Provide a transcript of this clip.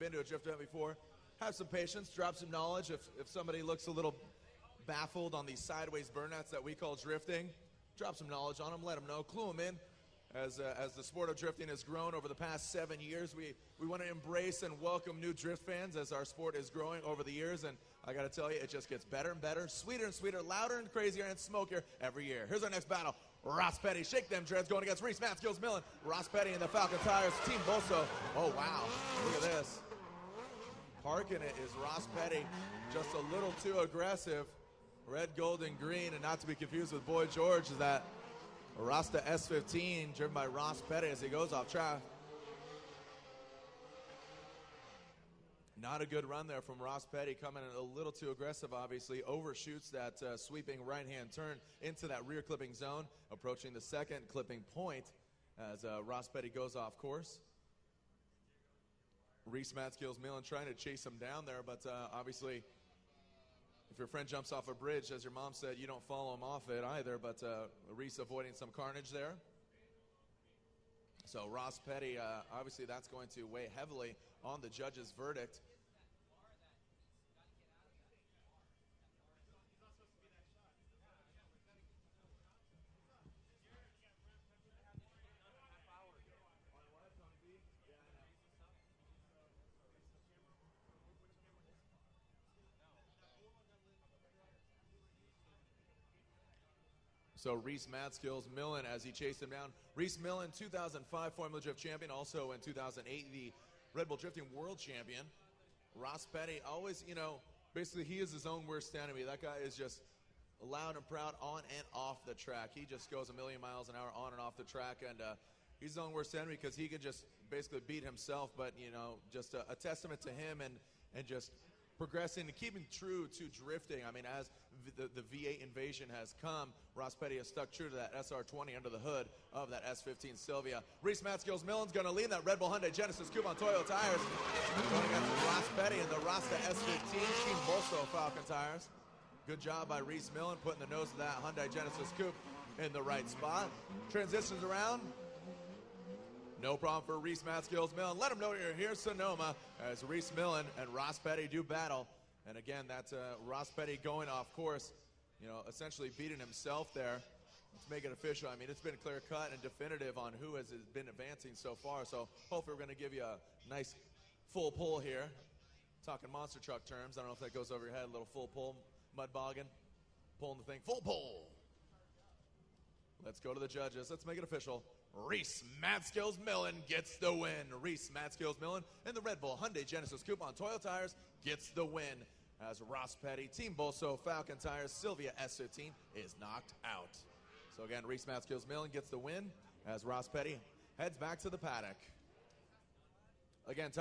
been to a drift event before, have some patience, drop some knowledge. If somebody looks a little baffled on these sideways burnouts that we call drifting, drop some knowledge on them, let them know, clue them in. As the sport of drifting has grown over the past 7 years, we want to embrace and welcome new drift fans as our sport is growing over the years. And I got to tell you, it just gets better and better, sweeter and sweeter, louder and crazier, and smokier every year. Here's our next battle. Ross Petty, shake them dreads, going against Rhys Millen. Ross Petty and the Falcon Tires, Team Boso. Oh, wow. Look at this. Parking it is Ross Petty, just a little too aggressive. Red, gold, and green, and not to be confused with Boy George, is that Rasta S15 driven by Ross Petty as he goes off track. Not a good run there from Ross Petty, coming in a little too aggressive, obviously. Overshoots that sweeping right-hand turn into that rear clipping zone, approaching the second clipping point as Ross Petty goes off course. Rhys Millen trying to chase him down there, but obviously, if your friend jumps off a bridge, as your mom said, you don't follow him off it either, but Rhys avoiding some carnage there. So Ross Petty, obviously that's going to weigh heavily on the judge's verdict. So Rhys Millen as he chased him down. Rhys Millen, 2005 Formula Drift champion, also in 2008 the Red Bull Drifting World Champion. Ross Petty, always, you know, basically he is his own worst enemy. That guy is just loud and proud on and off the track. He just goes a million miles an hour on and off the track, and he's his own worst enemy because he can just basically beat himself, but, you know, just a testament to him and just progressing and keeping true to drifting. I mean, as the V8 invasion has come, Ross Petty has stuck true to that SR20 under the hood of that S15 Sylvia. Rhys Millen's going to lean that Red Bull Hyundai Genesis Coupe on Toyo tires. Going against Ross Petty and the Rasta S15 Team Boso Falcon tires. Good job by Rhys Millen putting the nose of that Hyundai Genesis Coupe in the right spot. Transitions around. No problem for Rhys Millen. Let him know you're here, Sonoma, as Rhys Millen and Ross Petty do battle. And again, that's Ross Petty going off course, you know, essentially beating himself there. Let's make it official. I mean, it's been clear cut and definitive on who has been advancing so far. So hopefully we're going to give you a nice full pull here. Talking monster truck terms. I don't know if that goes over your head. A little full pull, mud bogging, pulling the thing. Full pull. Let's go to the judges. Let's make it official. Rhys Millen gets the win. Rhys Millen and the Red Bull Hyundai Genesis Coupe on Toyo tires gets the win as Ross Petty, Team Boso Falcon tires, Sylvia S15 is knocked out. So again, Rhys Millen gets the win as Ross Petty heads back to the paddock. Again,